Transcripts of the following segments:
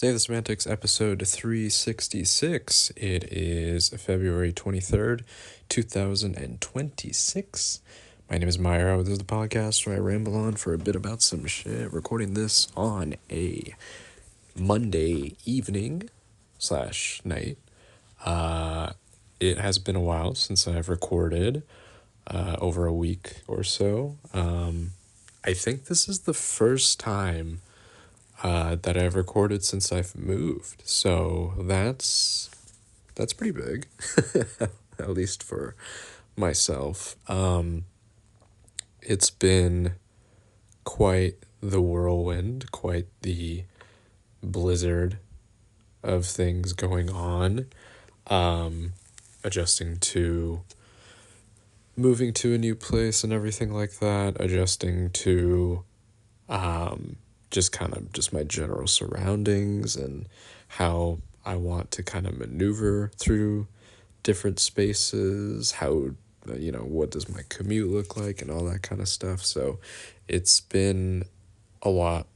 Save the Semantics episode 366. It is February 23rd, 2026. My name is Myra. This is the podcast where I ramble on for a bit about some shit. Recording this on a Monday evening slash night. It has been a while since I've recorded, over a week or so. I think this is the first time that I've recorded since I've moved. So that's pretty big, at least for myself. It's been quite the whirlwind, quite the blizzard of things going on. Adjusting to moving to a new place and everything like that, adjusting to just my general surroundings and how I want to kind of maneuver through different spaces, how, what does my commute look like and all that kind of stuff. So it's been a lot,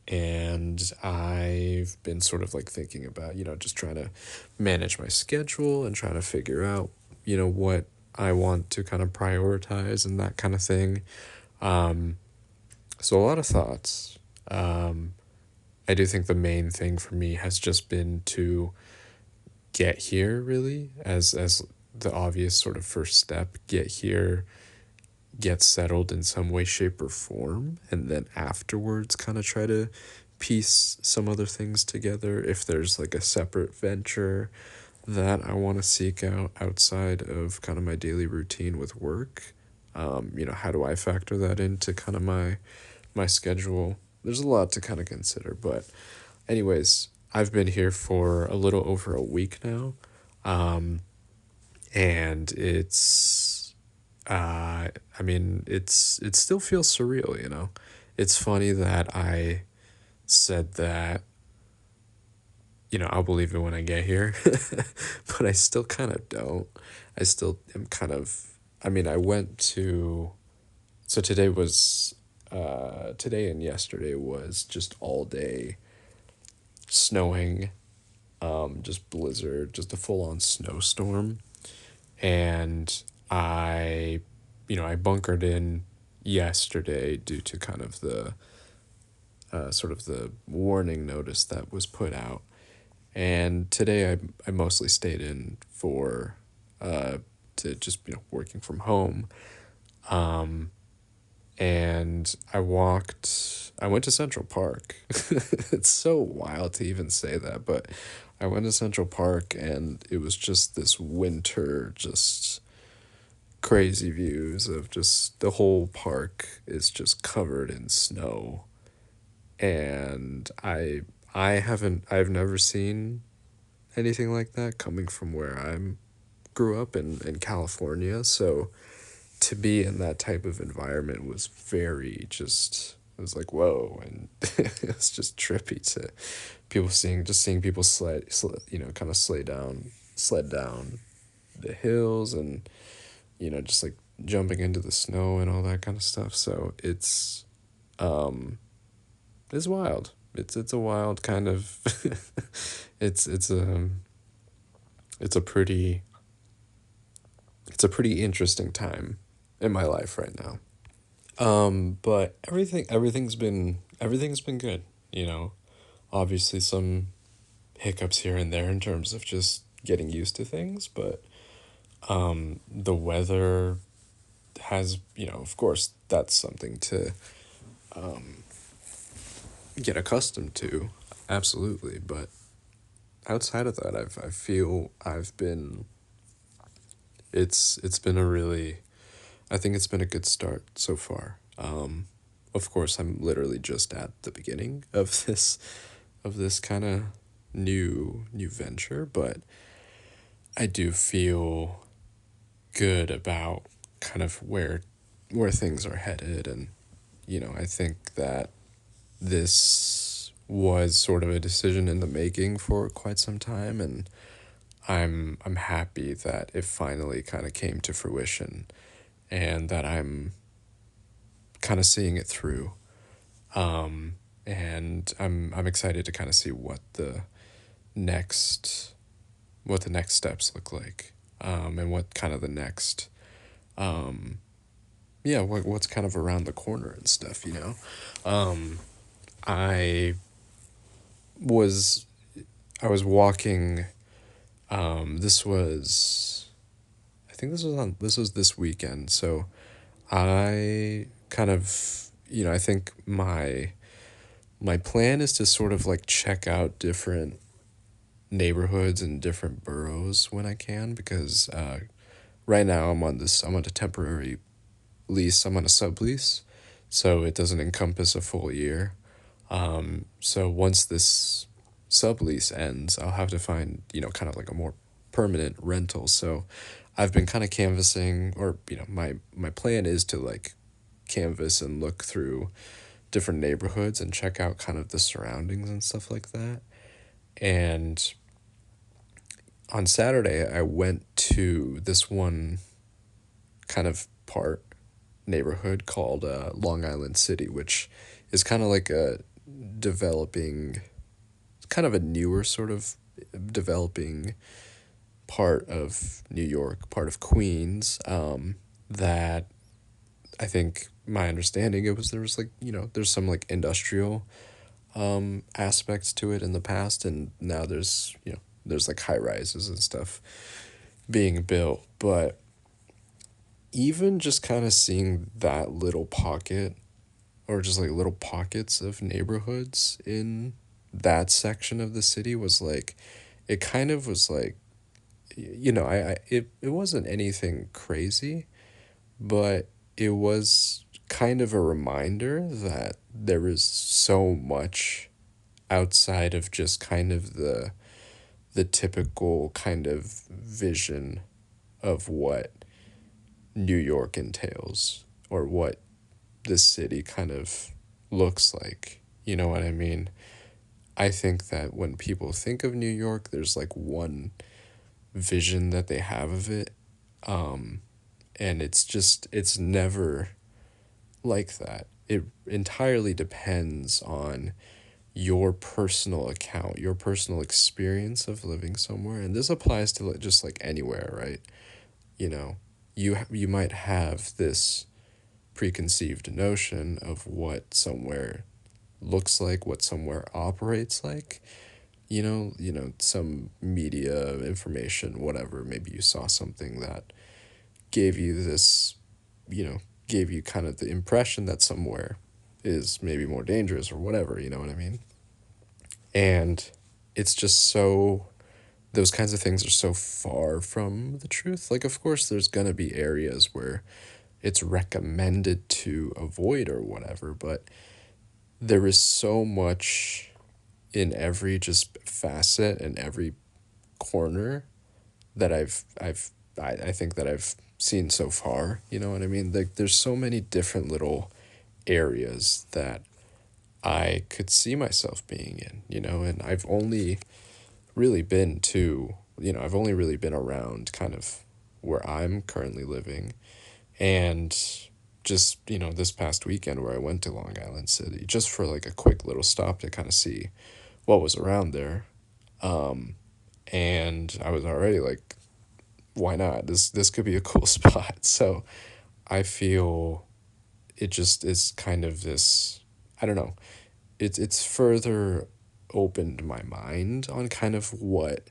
and I've been sort of like thinking about, just trying to manage my schedule and trying to figure out, what I want to kind of prioritize and that kind of thing. So a lot of thoughts. I do think the main thing for me has just been to get here, really, as the obvious sort of first step. Get here, get settled in some way, shape, or form, and then afterwards kind of try to piece some other things together if there's like a separate venture that I want to seek out outside of kind of my daily routine with work. How do I factor that into kind of my schedule? There's a lot to kind of consider, but anyways, I've been here for a little over a week now, and it still feels surreal. It's funny that I said that, I'll believe it when I get here, but I still kind of don't. I still am kind of, I went to, so today and yesterday was just all day snowing, just blizzard, just a full-on snowstorm. And I bunkered in yesterday due to kind of the sort of the warning notice that was put out. And today I mostly stayed in for to just working from home. And I went to Central Park. It's so wild to even say that, but I went to Central Park and it was just this winter, just crazy views of just the whole park is just covered in snow. And I've never seen anything like that coming from where grew up in California. So to be in that type of environment was very it was like, whoa. And it's just trippy to seeing people kind of sled down the hills and, just like jumping into the snow and all that kind of stuff. So it's wild. It's a wild kind of, it's a pretty interesting time in my life right now. But everything's been good, Obviously some hiccups here and there in terms of just getting used to things, but the weather has, of course that's something to get accustomed to, absolutely, but outside of that, I feel it's been a really, I think it's been a good start so far. Of course, I'm literally just at the beginning of this kind of new venture, but I do feel good about kind of where things are headed, and I think that this was sort of a decision in the making for quite some time, and I'm happy that it finally kind of came to fruition and that I'm kind of seeing it through. and I'm excited to kind of see next what the next steps look like, and what kind of the next, um, yeah, what's kind of around the corner and stuff, you know. I was I was walking. This was, I think this was this weekend. So I kind of, I think my plan is to sort of like check out different neighborhoods and different boroughs when I can, because right now I'm on a temporary lease. I'm on a sublease, so it doesn't encompass a full year. So once this sublease ends, I'll have to find, kind of like a more permanent rental. So I've been kind of canvassing, or, my plan is to like canvas and look through different neighborhoods and check out kind of the surroundings and stuff like that. And on Saturday, I went to this one kind of part neighborhood called Long Island City, which is kind of like a developing, kind of a newer sort of developing part of New York, part of Queens, that I think my understanding it was there was like, there's some like industrial aspects to it in the past, and now there's like high rises and stuff being built. But even just kind of seeing that little pocket, or just like little pockets of neighborhoods in that section of the city, was like, it kind of was like, it wasn't anything crazy, but it was kind of a reminder that there is so much outside of just kind of the typical kind of vision of what New York entails, or what this city kind of looks like. You know what I mean? I think that when people think of New York, there's like one vision that they have of it. And it's never like that. It entirely depends on your personal account, your personal experience of living somewhere. And this applies to just like anywhere, right? You know, you might have this preconceived notion of what somewhere looks like, what somewhere operates like. Some media information, whatever. Maybe you saw something that gave you this, you know, gave you kind of the impression that somewhere is maybe more dangerous or whatever, you know what I mean? And it's just so, those kinds of things are so far from the truth. Like, of course, there's going to be areas where it's recommended to avoid or whatever, but there is so much in every just facet and every corner that I think that I've seen so far. You know what I mean? Like, there's so many different little areas that I could see myself being in, and I've only really been around kind of where I'm currently living. And just, this past weekend where I went to Long Island City just for like a quick little stop to kind of see what was around there. And I was already like, why not? This could be a cool spot. So I feel it just is kind of this, I don't know. It's further opened my mind on kind of what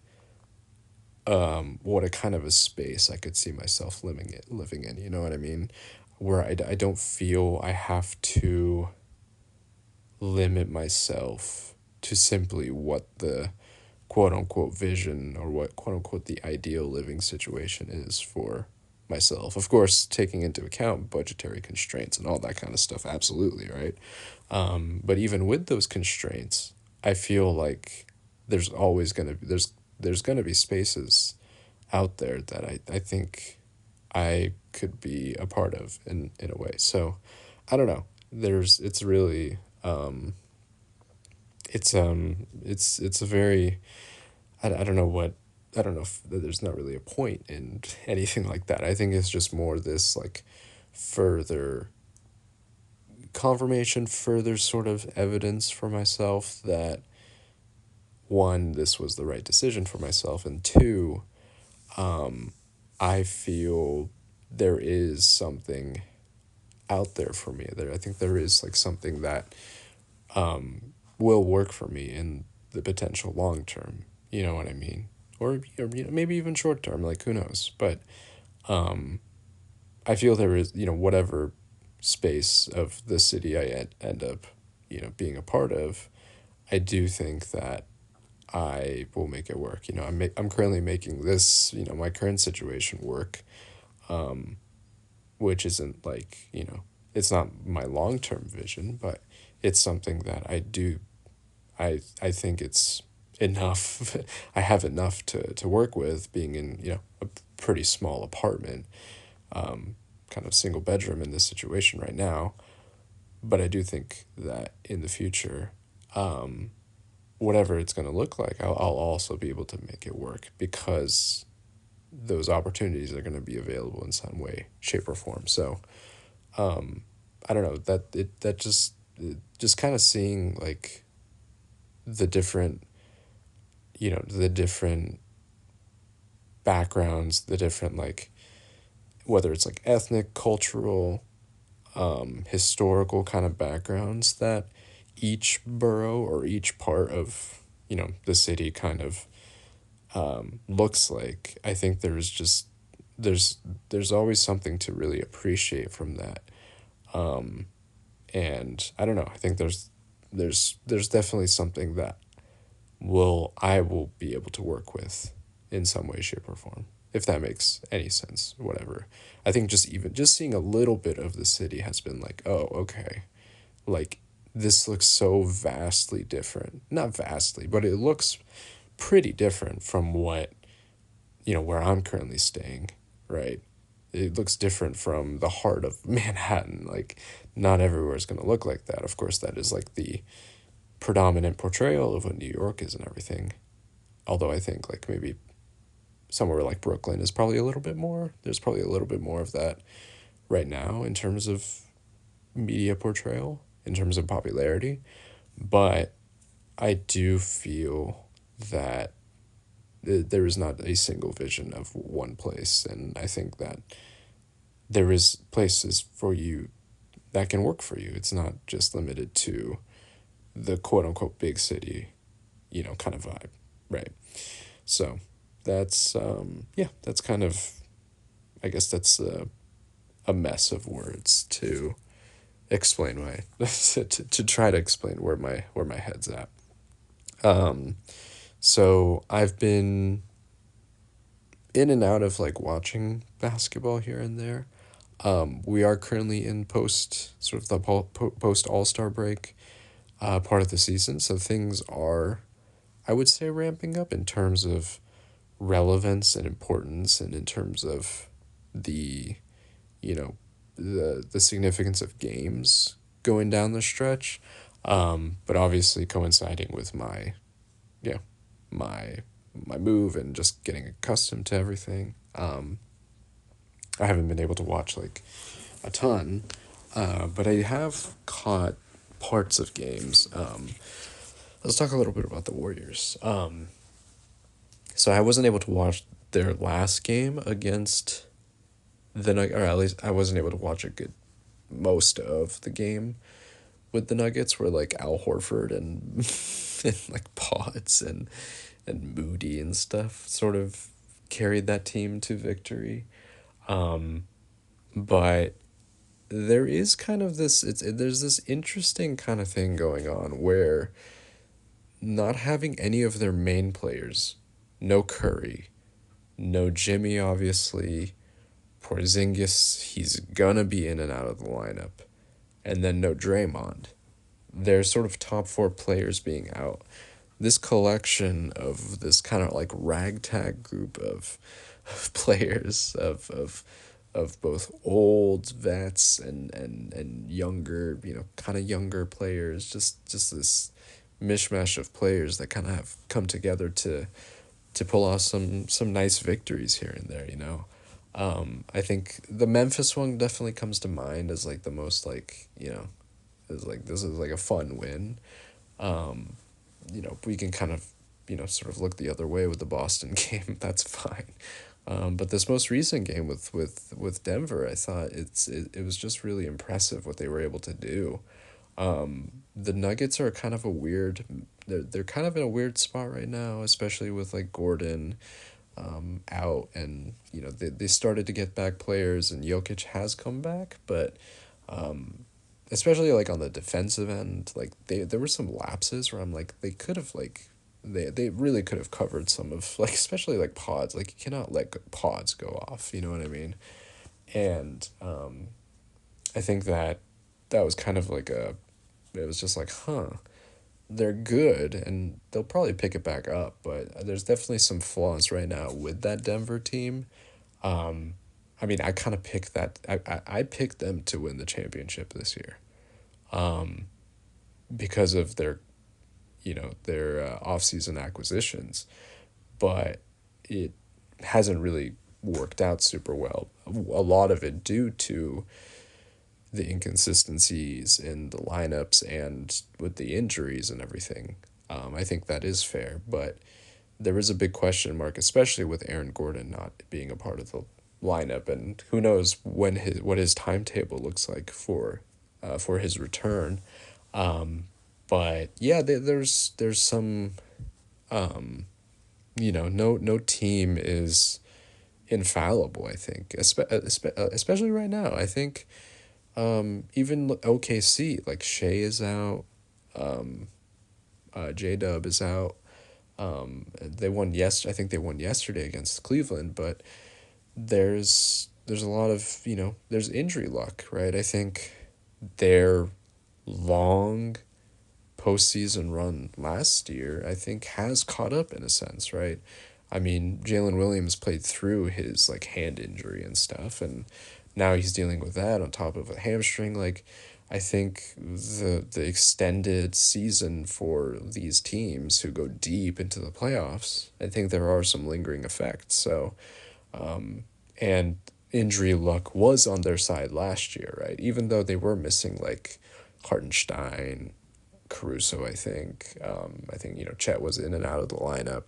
a kind of a space I could see myself living in, you know what I mean? Where I don't feel I have to limit myself to simply what the quote unquote vision, or what quote unquote the ideal living situation is for myself. Of course, taking into account budgetary constraints and all that kind of stuff, absolutely, right? But even with those constraints, I feel like there's gonna be spaces out there that I think I could be a part of in a way. So I don't know. It's really it's a very, I don't know what, I don't know if there's not really a point in anything like that. I think it's just more this like further confirmation, further sort of evidence for myself that one, this was the right decision for myself, and two, I feel there is something out there for me. I think there is like something that will work for me in the potential long term. You know what I mean? Or maybe even short term. Like who knows? But I feel there is whatever space of the city I end up being a part of. I do think that I will make it work. I'm currently making this my current situation work, which isn't like it's not my long term vision, but it's something that I do. I think it's enough. I have enough to work with, being in a pretty small apartment, kind of single bedroom in this situation right now. But I do think that in the future, whatever it's going to look like, I'll also be able to make it work, because those opportunities are going to be available in some way, shape, or form. So, I don't know, that just kind of seeing like the different, the different backgrounds, the different like, whether it's like ethnic, cultural, historical kind of backgrounds that each borough or each part of the city kind of looks like. I think there's always something to really appreciate from that. And I don't know, I think there's definitely something that I will be able to work with in some way, shape, or form, if that makes any sense. Whatever, I think just seeing a little bit of the city has been like, oh, okay, like this looks so vastly different. Not vastly, but it looks pretty different from what where I'm currently staying, right? It looks different from the heart of Manhattan. Like, not everywhere is going to look like that. Of course, that is like the predominant portrayal of what New York is and everything. Although I think like maybe somewhere like Brooklyn is probably a little bit more. There's probably a little bit more of that right now in terms of media portrayal, in terms of popularity. But I do feel that there is not a single vision of one place, and I think that there is places for you that can work for you. It's not just limited to the quote unquote big city, kind of vibe, right? So that's that's kind of, I guess that's a mess of words to explain to try to explain where my head's at. So I've been in and out of like watching basketball here and there. We are currently in sort of the post All-Star break, part of the season. So things are, I would say, ramping up in terms of relevance and importance, and in terms of the, the significance of games going down the stretch. But obviously coinciding with yeah, my move and just getting accustomed to everything. I haven't been able to watch like a ton, but I have caught parts of games. Let's talk a little bit about the Warriors. So I wasn't able to watch their last game against or at least I wasn't able to watch a good most of the game with the Nuggets, where like Al Horford and and like Potts and Moody and stuff sort of carried that team to victory. But there is kind of there's this interesting kind of thing going on where not having any of their main players, no Curry, no Jimmy, obviously, Porzingis, he's gonna be in and out of the lineup, and then no Draymond. Their sort of top four players being out. This collection of this kind of like ragtag group of players of both old vets and younger, kind of younger players, just this mishmash of players that kind of have come together to pull off some nice victories here and there. I think the Memphis one definitely comes to mind as like the most like is like, this is like a fun win. We can kind of, sort of look the other way with the Boston game. That's fine. But this most recent game with Denver, I thought it was just really impressive what they were able to do. The Nuggets are kind of a weird, they're kind of in a weird spot right now, especially with like Gordon out, and they started to get back players, and Jokic has come back, but especially like on the defensive end, like there were some lapses where I'm like, they could have like, they really could have covered some of, like, especially like pods, like you cannot let pods go off, you know what I mean? And I think that was kind of like it was just like, they're good and they'll probably pick it back up, but there's definitely some flaws right now with that Denver team. I mean, I kind of picked I picked them to win the championship this year, because of their off-season acquisitions, but it hasn't really worked out super well. A lot of it due to the inconsistencies in the lineups and with the injuries and everything. I think that is fair, but there is a big question mark, especially with Aaron Gordon not being a part of the lineup, and who knows what his timetable looks like for his return. But yeah, there's some, no team is infallible. I think, especially right now. I think even OKC, like Shea is out, J Dub is out. They won I think they won yesterday against Cleveland, but there's a lot of, there's injury luck, right? I think their long postseason run last year, I think, has caught up in a sense, right? I mean, Jalen Williams played through his like hand injury and stuff, and now he's dealing with that on top of a hamstring. Like, I think the extended season for these teams who go deep into the playoffs, I think there are some lingering effects. So, and injury luck was on their side last year, right? Even though they were missing like Hartenstein, Caruso, I think, Chet was in and out of the lineup,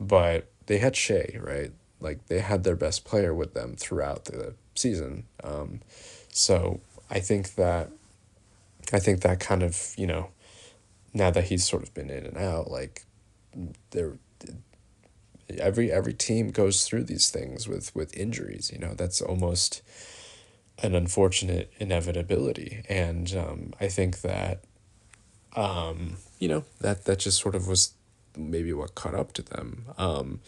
but they had Shea, right? Like, they had their best player with them throughout the season. So I think that kind of, now that he's sort of been in and out, like, there, every team goes through these things with injuries. That's almost an unfortunate inevitability, and I think that that just sort of was maybe what caught up to them.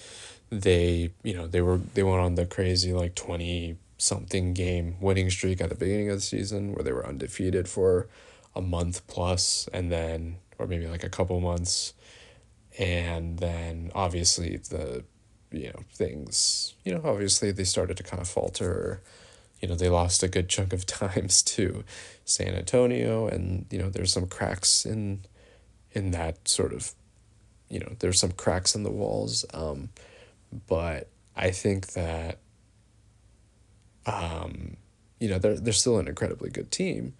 They went on the crazy like 20 something game winning streak at the beginning of the season where they were undefeated for a month plus, and then, or maybe like a couple months, and then obviously things, obviously they started to kind of falter. They lost a good chunk of times to San Antonio, and there's some cracks in that sort of, there's some cracks in the walls. But I think that they're still an incredibly good team,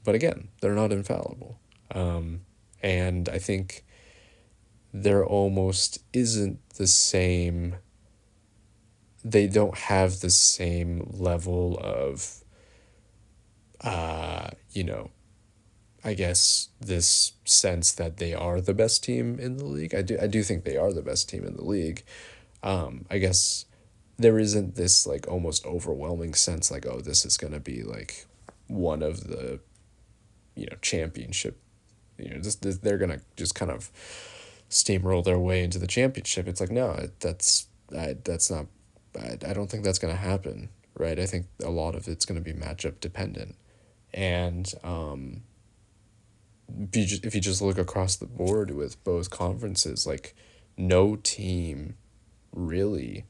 but again, they're not infallible. And I think there almost isn't the same, they don't have the same level of I guess this sense that they are the best team in the league. I do think they are the best team in the league. I guess there isn't this like almost overwhelming sense like, oh, this is gonna be like one of the, championship, they're gonna just kind of steamroll their way into the championship. It's like, no, that's not, I don't think that's gonna happen, right? I think a lot of it's gonna be matchup dependent, and if you just look across the board with both conferences, like, no team really,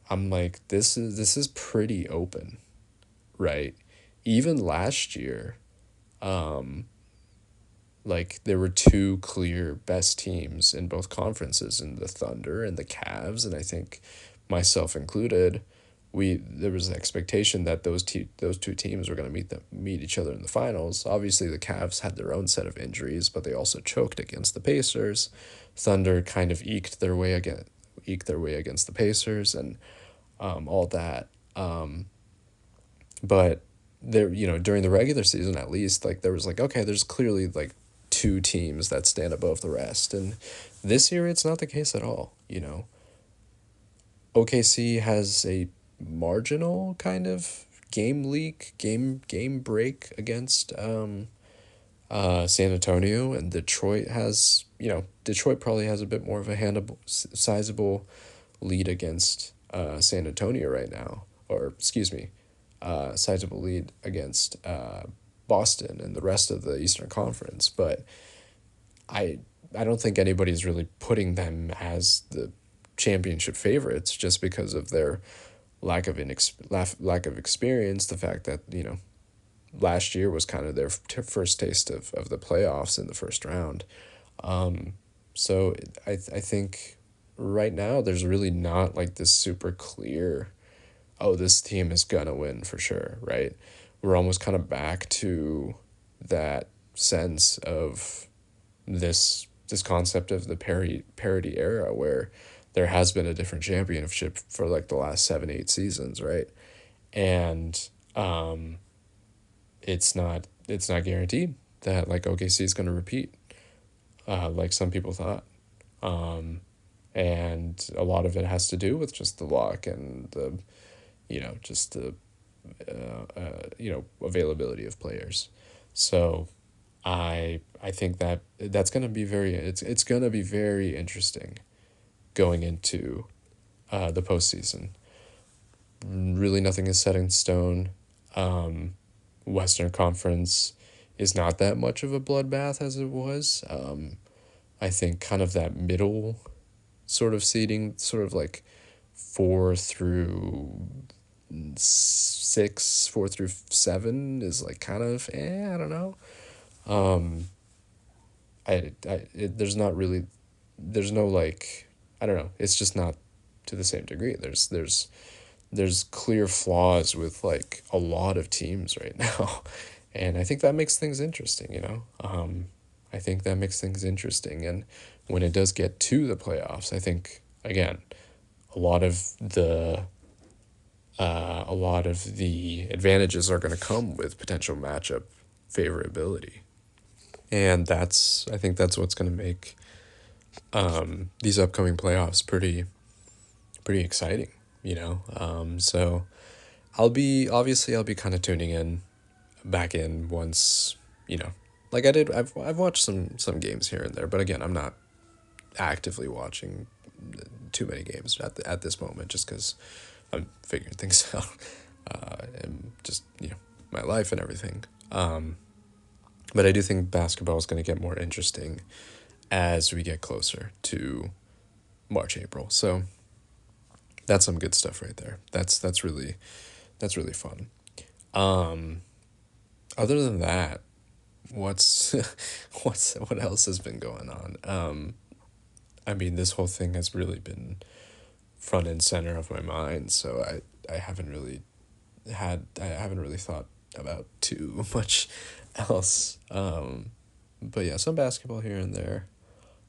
I'm like, this is pretty open, right? Even last year, like, there were two clear best teams in both conferences, in the Thunder and the Cavs, and I think myself included there was an expectation that those two teams were going to meet each other in the finals. Obviously, the Cavs had their own set of injuries, but they also choked against the Pacers. Thunder kind of eked their way against the Pacers, and all that. But there, during the regular season at least, like there was like, okay, there's clearly like two teams that stand above the rest, and this year it's not the case at all. OKC has a marginal kind of game break against San Antonio, and Detroit probably has a bit more of a sizable lead against San Antonio right now, or excuse me, sizable lead against Boston and the rest of the Eastern Conference, but I I don't think anybody's really putting them as the championship favorites just because of their lack of experience. The fact that last year was kind of their first taste of the playoffs in the first round. So I think right now there's really not like this super clear, oh, this team is gonna win for sure, right? We're almost kind of back to that sense of this concept of the parity era where there has been a different championship for like the last 7-8 seasons, right? And it's not guaranteed that like OKC is going to repeat, like some people thought. And a lot of it has to do with just the luck and the just the availability of players. So I think that's going to be it's going to be very interesting going into the postseason. Really nothing is set in stone. Western Conference is not that much of a bloodbath as it was. I think kind of that middle sort of seeding, sort of like 4 through 7 is like kind of I don't know. There's no like, I don't know, it's just not to the same degree. There's clear flaws with like a lot of teams right now. And I think that makes things interesting. I think that makes things interesting. And when it does get to the playoffs, I think again, a lot of the advantages are going to come with potential matchup favorability. And I think that's what's going to make these upcoming playoffs pretty exciting, so I'll be kind of tuning back in once, like I did. I've watched some games here and there, but again, I'm not actively watching too many games at this moment, just because I'm figuring things out, and just my life and everything. But I do think basketball is going to get more interesting as we get closer to March, April. So that's some good stuff right there. That's really fun. Other than that, what else has been going on? I mean, this whole thing has really been front and center of my mind, so I haven't really thought about too much else. But yeah, some basketball here and there.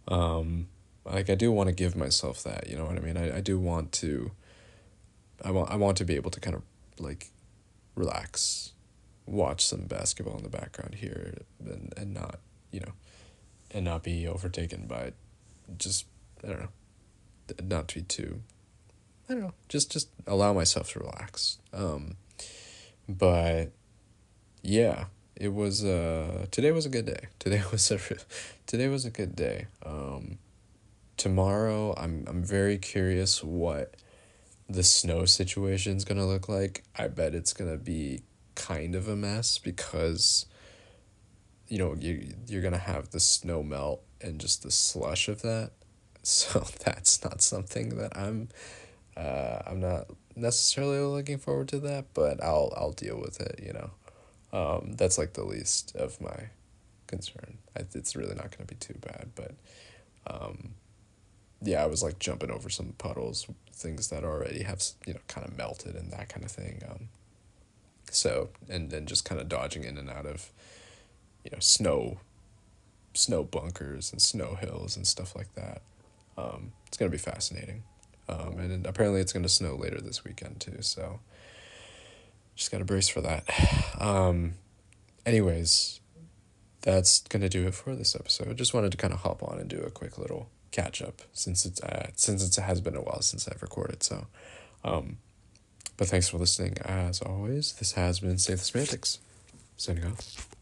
Like I do want to give myself that, you know what I mean? I do want to, I want to be able to kind of like relax, watch some basketball in the background here, and not, and not be overtaken by just, I don't know, not to be too, I don't know, just allow myself to relax. But yeah, it was today was a good day. Today was a good day. Tomorrow I'm very curious what the snow situation's gonna look like. I bet it's gonna be kind of a mess because you're gonna have the snow melt and just the slush of that. So that's not something that I'm not necessarily looking forward to that, but I'll deal with it, That's like the least of my concern. It's really not going to be too bad, but yeah, I was like jumping over some puddles, things that already have, kind of melted and that kind of thing. So, and then just kind of dodging in and out of, snow bunkers and snow hills and stuff like that. It's going to be fascinating. And apparently it's going to snow later this weekend too, so just got to brace for that. Anyways, that's going to do it for this episode. Just wanted to kind of hop on and do a quick little catch up since it has been a while since I've recorded. So, but thanks for listening. As always, this has been Save the Semantics. Signing off.